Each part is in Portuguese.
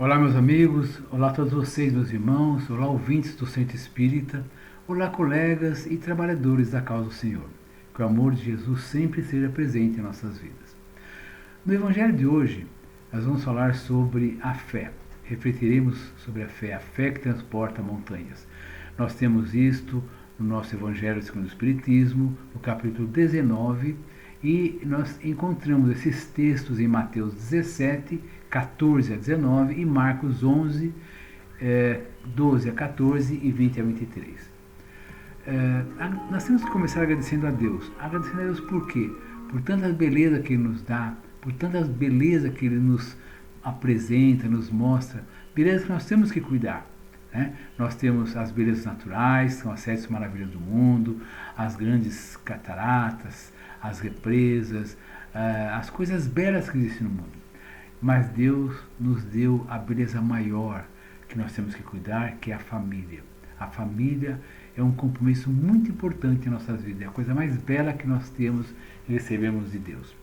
Olá, meus amigos, olá a todos vocês, meus irmãos, olá, ouvintes do Centro Espírita, olá, colegas e trabalhadores da causa do Senhor. Que o amor de Jesus sempre seja presente em nossas vidas. No Evangelho de hoje, nós vamos falar sobre a fé. Refletiremos sobre a fé que transporta montanhas. Nós temos isto no nosso Evangelho segundo o Espiritismo, no capítulo 19, e nós encontramos esses textos em Mateus 17, 14 a 19 e Marcos 11, 12 a 14 e 20 a 23. Nós temos que começar agradecendo a Deus. Agradecendo a Deus por quê? Por tantas belezas que Ele nos dá, por tantas belezas que Ele nos apresenta, nos mostra, belezas que nós temos que cuidar. Né? Nós temos as belezas naturais, são as 7 maravilhas do mundo, as grandes cataratas, as represas, as coisas belas que existem no mundo. Mas Deus nos deu a beleza maior que nós temos que cuidar, que é a família. A família é um compromisso muito importante em nossas vidas, é a coisa mais bela que nós temos e recebemos de Deus.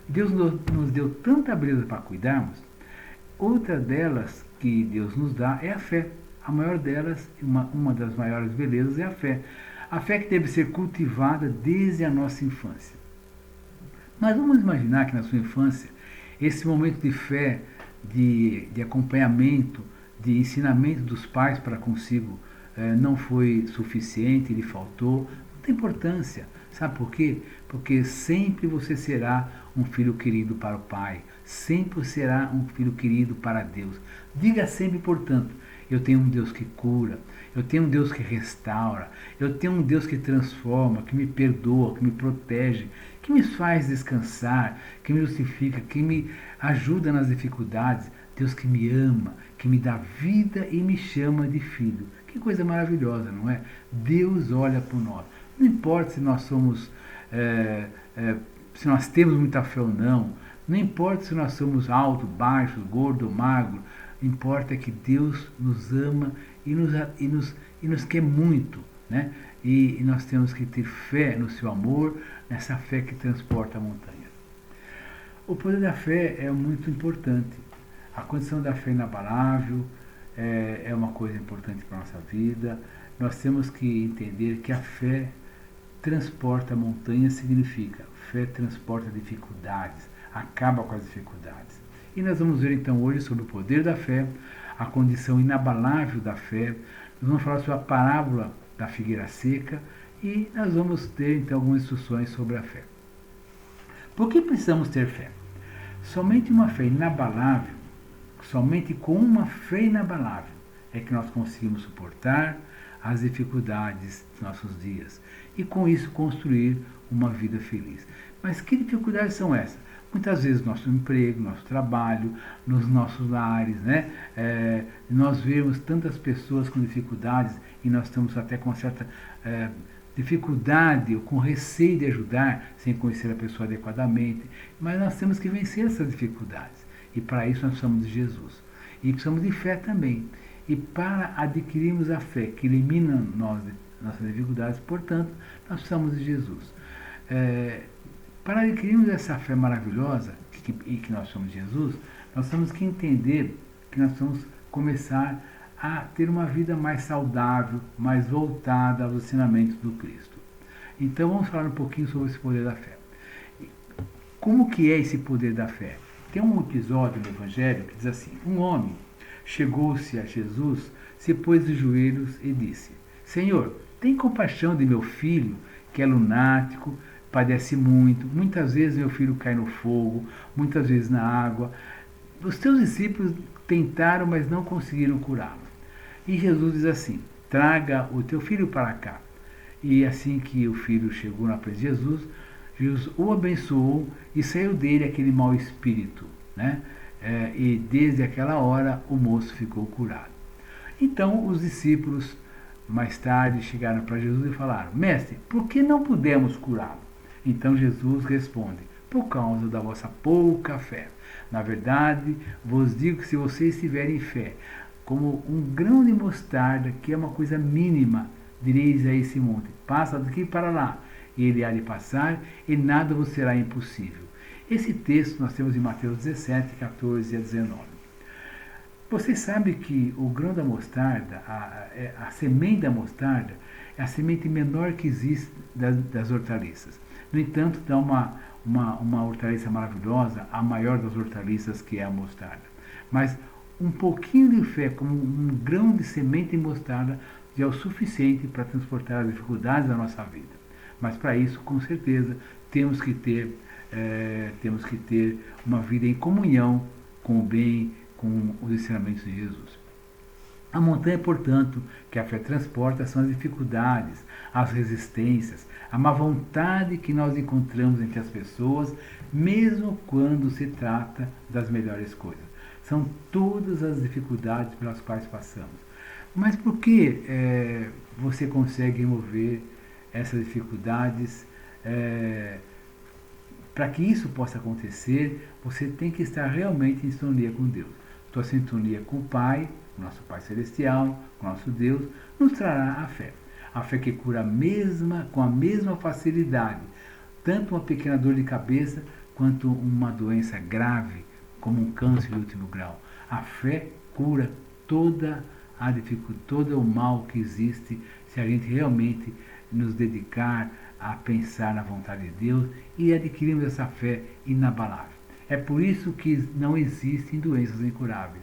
Deus nos deu tanta beleza para cuidarmos, outra delas que Deus nos dá é a fé. A maior delas, uma das maiores belezas é a fé. A fé que deve ser cultivada desde a nossa infância. Mas vamos imaginar que na sua infância, esse momento de fé, de acompanhamento, de ensinamento dos pais para consigo não foi suficiente, lhe faltou. Não tem importância. Sabe por quê? Porque sempre você será um filho querido para o Pai. Sempre será um filho querido para Deus. Diga sempre, portanto, eu tenho um Deus que cura, eu tenho um Deus que restaura, eu tenho um Deus que transforma, que me perdoa, que me protege, que me faz descansar, que me justifica, que me ajuda nas dificuldades. Deus que me ama, que me dá vida e me chama de filho. Que coisa maravilhosa, não é? Deus olha por nós. Não importa se nós somos, se nós temos muita fé ou não, não importa se nós somos alto, baixo, gordo ou magro, importa que Deus nos ama e nos quer muito, né? E nós temos que ter fé no seu amor, nessa fé que transporta a montanha. O poder da fé é muito importante. A condição da fé inabalável é uma coisa importante para a nossa vida. Nós temos que entender que a fé transporta montanhas, significa fé transporta dificuldades, acaba com as dificuldades. E nós vamos ver então hoje sobre o poder da fé, a condição inabalável da fé. Nós vamos falar sobre a parábola da figueira seca e nós vamos ter então algumas instruções sobre a fé. Por que precisamos ter fé? Somente uma fé inabalável, somente com uma fé inabalável é que nós conseguimos suportar as dificuldades dos nossos dias e com isso construir uma vida feliz. Mas que dificuldades são essas? Muitas vezes nosso emprego, nosso trabalho, nos nossos lares, né? Nós vemos tantas pessoas com dificuldades e nós estamos até com certa dificuldade ou com receio de ajudar sem conhecer a pessoa adequadamente. Mas nós temos que vencer essas dificuldades e para isso nós precisamos de Jesus. E precisamos de fé também. E para adquirirmos a fé que elimina nossas dificuldades, portanto, nós precisamos de Jesus. Para adquirirmos essa fé maravilhosa e que nós somos Jesus, nós temos que entender que nós vamos começar a ter uma vida mais saudável, mais voltada aos ensinamentos do Cristo. Então vamos falar um pouquinho sobre esse poder da fé. Como que é esse poder da fé? Tem um episódio no Evangelho que diz assim: um homem chegou-se a Jesus, se pôs de joelhos e disse: Senhor, tem compaixão de meu filho, que é lunático, padece muito, muitas vezes meu filho cai no fogo, muitas vezes na água. Os teus discípulos tentaram, mas não conseguiram curá-lo. E Jesus diz assim: traga o teu filho para cá. E assim que o filho chegou na presença de Jesus, Jesus o abençoou e saiu dele aquele mau espírito, né? E desde aquela hora o moço ficou curado. Então os discípulos mais tarde chegaram para Jesus e falaram: Mestre, por que não pudemos curá-lo? Então Jesus responde: por causa da vossa pouca fé. Na verdade, vos digo que se vocês tiverem fé, como um grão de mostarda, que é uma coisa mínima, direis a esse monte: passa daqui para lá, e ele há de passar, e nada vos será impossível. Esse texto nós temos em Mateus 17, 14 a 19. Você sabe que o grão da mostarda, a semente da mostarda, é a semente menor que existe das hortaliças. No entanto, dá uma hortaliça maravilhosa, a maior das hortaliças, que é a mostarda. Mas um pouquinho de fé, como um grão de semente de mostarda, já é o suficiente para transportar as dificuldades da nossa vida. Mas para isso, com certeza, temos que ter uma vida em comunhão com o bem, com os ensinamentos de Jesus. A montanha, portanto, que a fé transporta são as dificuldades, as resistências, a má vontade que nós encontramos entre as pessoas, mesmo quando se trata das melhores coisas. São todas as dificuldades pelas quais passamos. Mas por que você consegue remover essas dificuldades? Para que isso possa acontecer, você tem que estar realmente em sintonia com Deus. Sua sintonia com o Pai, nosso Pai Celestial, com nosso Deus, nos trará a fé. A fé que cura com a mesma facilidade, tanto uma pequena dor de cabeça, quanto uma doença grave, como um câncer de último grau. A fé cura toda a dificuldade, todo o mal que existe, se a gente realmente nos dedicar a pensar na vontade de Deus e adquirirmos essa fé inabalável. É por isso que não existem doenças incuráveis.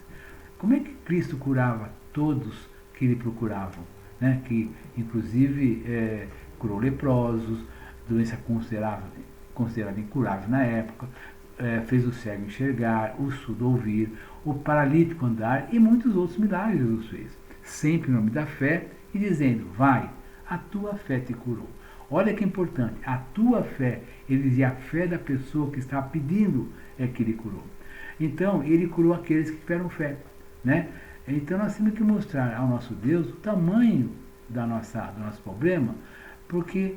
Como é que Cristo curava todos que lhe procuravam? Né? Que, inclusive, curou leprosos, doença considerada incurável na época, fez o cego enxergar, o surdo ouvir, o paralítico andar e muitos outros milagres Jesus fez. Sempre em nome da fé e dizendo, vai, a tua fé te curou. Olha que importante, a tua fé, ele dizia, a fé da pessoa que estava pedindo é que ele curou. Então, ele curou aqueles que tiveram fé, né? Então, nós temos que mostrar ao nosso Deus o tamanho do nosso problema, porque,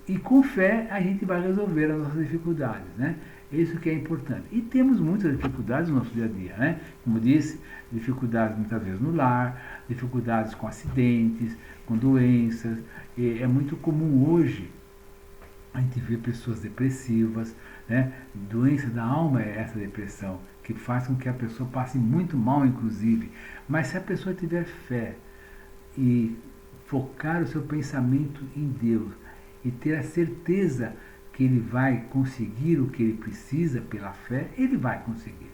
e com fé, a gente vai resolver as nossas dificuldades, né? Isso que é importante. E temos muitas dificuldades no nosso dia a dia, né? Como disse, dificuldades muitas vezes no lar, dificuldades com acidentes, com doenças. E é muito comum hoje a gente ver pessoas depressivas, né? Doença da alma é essa depressão, que faz com que a pessoa passe muito mal, inclusive. Mas se a pessoa tiver fé e focar o seu pensamento em Deus e ter a certeza que ele vai conseguir o que ele precisa pela fé, ele vai conseguir.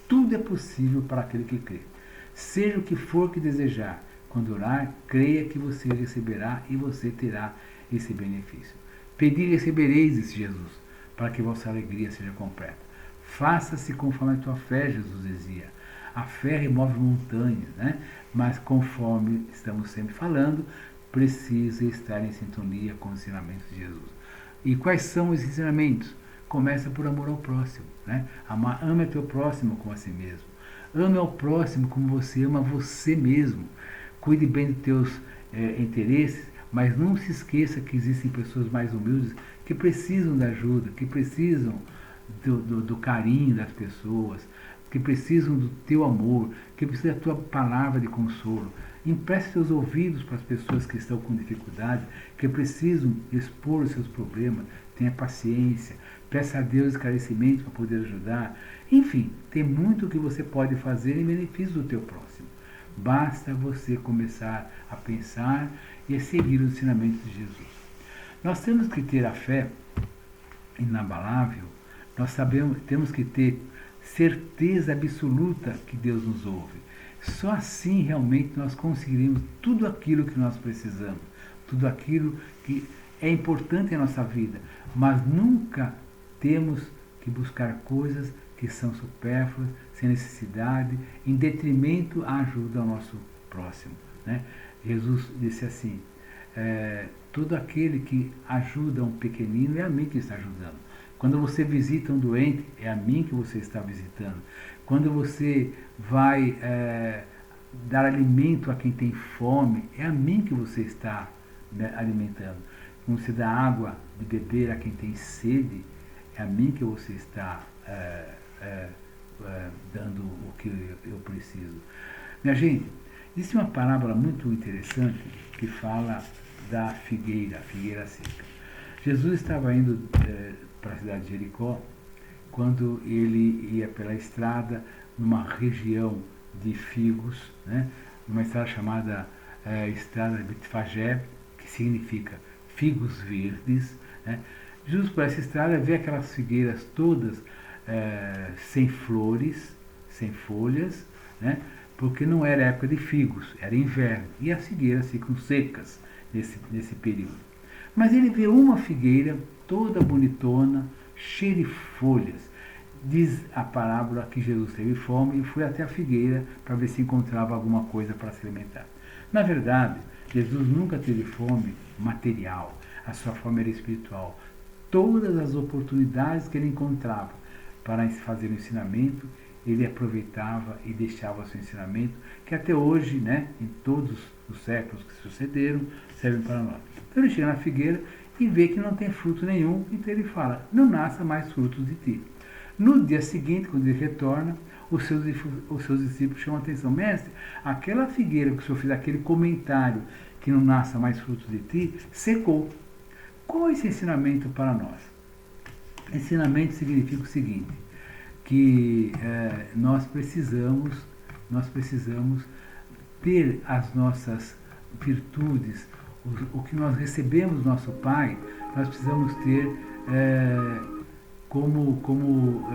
Tudo é possível para aquele que crê. Seja o que for que desejar, quando orar, creia que você receberá e você terá esse benefício. Pedi e recebereis, disse Jesus, para que vossa alegria seja completa. Faça-se conforme a tua fé, Jesus dizia. A fé remove montanhas, né? Mas conforme estamos sempre falando, precisa estar em sintonia com os ensinamentos de Jesus. E quais são os ensinamentos? Começa por amor ao próximo, né? Ama teu próximo como a si mesmo. Ame ao próximo como você ama você mesmo. Cuide bem dos teus interesses, mas não se esqueça que existem pessoas mais humildes que precisam da ajuda, que precisam do carinho das pessoas, que precisam do teu amor, que precisam da tua palavra de consolo. Empreste seus ouvidos para as pessoas que estão com dificuldade, que precisam expor os seus problemas. Tenha paciência, peça a Deus esclarecimento para poder ajudar. Enfim, tem muito que você pode fazer em benefício do teu próximo. Basta você começar a pensar e a seguir os ensinamentos de Jesus. Nós temos que ter a fé inabalável, temos que ter certeza absoluta que Deus nos ouve. Só assim realmente nós conseguiremos tudo aquilo que nós precisamos, tudo aquilo que é importante em nossa vida, mas nunca temos que buscar coisas que são supérfluas, sem necessidade, em detrimento à ajuda ao nosso próximo, né? Jesus disse assim, todo aquele que ajuda um pequenino é a mim que está ajudando. Quando você visita um doente, é a mim que você está visitando. Quando você vai dar alimento a quem tem fome, é a mim que você está, né, alimentando. Quando você dá água de beber a quem tem sede, é a mim que você está dando o que eu preciso. Minha gente, existe uma parábola muito interessante que fala da figueira, a figueira seca. Jesus estava indo para a cidade de Jericó, quando ele ia pela estrada, numa região de figos, né? Numa estrada chamada Estrada de Betfagé, que significa figos verdes, né? Justo por essa estrada vê aquelas figueiras todas sem flores, sem folhas, né? Porque não era época de figos, era inverno, e as figueiras ficam secas nesse período. Mas ele vê uma figueira toda bonitona, cheia de folhas. Diz a parábola que Jesus teve fome e foi até a figueira para ver se encontrava alguma coisa para se alimentar. Na verdade, Jesus nunca teve fome material, a sua fome era espiritual. Todas as oportunidades que ele encontrava para fazer o ensinamento, ele aproveitava e deixava seu ensinamento, que até hoje, né, em todos os séculos que sucederam, servem para nós. Então ele chega na figueira e vê que não tem fruto nenhum, então ele fala, não nasça mais frutos de ti. No dia seguinte, quando ele retorna, os seus discípulos chamam a atenção, mestre, aquela figueira que o senhor fez aquele comentário, que não nasça mais frutos de ti, secou. Qual é esse ensinamento para nós? Ensinamento significa o seguinte, que nós precisamos ter as nossas virtudes, o que nós recebemos do nosso Pai, nós precisamos ter como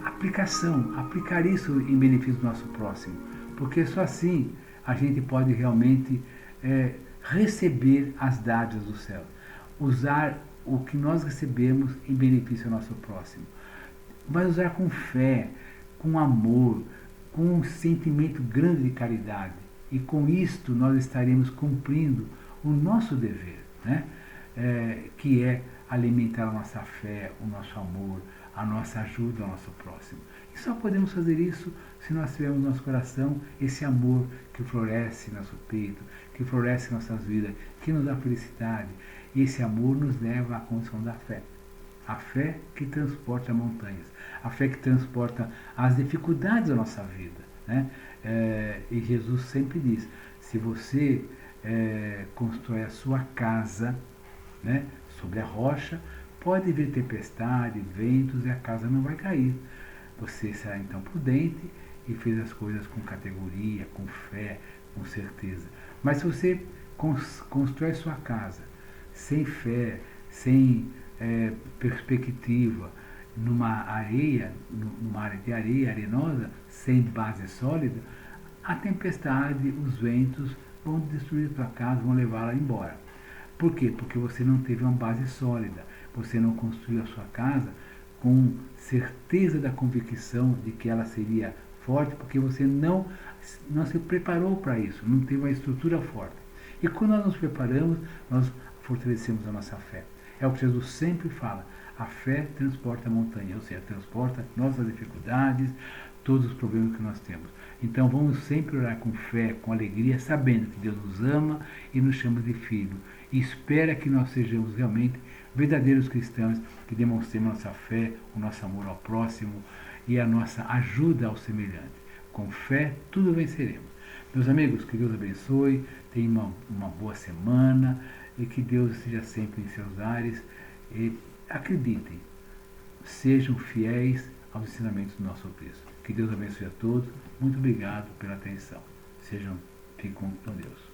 aplicação, aplicar isso em benefício do nosso próximo, porque só assim a gente pode realmente receber as dádivas do céu, usar o que nós recebemos em benefício ao nosso próximo, mas usar com fé, com amor, com um sentimento grande de caridade, e com isto nós estaremos cumprindo o nosso dever, né? Que é alimentar a nossa fé, o nosso amor, a nossa ajuda ao nosso próximo. E só podemos fazer isso se nós tivermos no nosso coração esse amor que floresce em nosso peito, que floresce em nossas vidas, que nos dá felicidade. E esse amor nos leva à condição da fé. A fé que transporta montanhas, a fé que transporta as dificuldades da nossa vida, né? E Jesus sempre diz, se você constrói a sua casa, né, sobre a rocha, pode vir tempestade, ventos e a casa não vai cair. Você será então prudente e fez as coisas com categoria, com fé, com certeza. Mas se você constrói sua casa sem fé, sem perspectiva, numa área de areia arenosa, sem base sólida, a tempestade, os ventos vão destruir a tua casa, vão levá-la embora. Por quê? Porque você não teve uma base sólida, você não construiu a sua casa com certeza da convicção de que ela seria forte, porque você não se preparou para isso, não teve uma estrutura forte. E quando nós nos preparamos, nós fortalecemos a nossa fé. É o que Jesus sempre fala, a fé transporta a montanha, ou seja, transporta nossas dificuldades, todos os problemas que nós temos. Então vamos sempre orar com fé, com alegria, sabendo que Deus nos ama e nos chama de filho. E espera que nós sejamos realmente verdadeiros cristãos, que demonstremos nossa fé, o nosso amor ao próximo e a nossa ajuda ao semelhante. Com fé, tudo venceremos. Meus amigos, que Deus abençoe, tenham uma boa semana e que Deus esteja sempre em seus ares. E acreditem, sejam fiéis aos ensinamentos do nosso Cristo. Que Deus abençoe a todos. Muito obrigado pela atenção. Fiquem com Deus.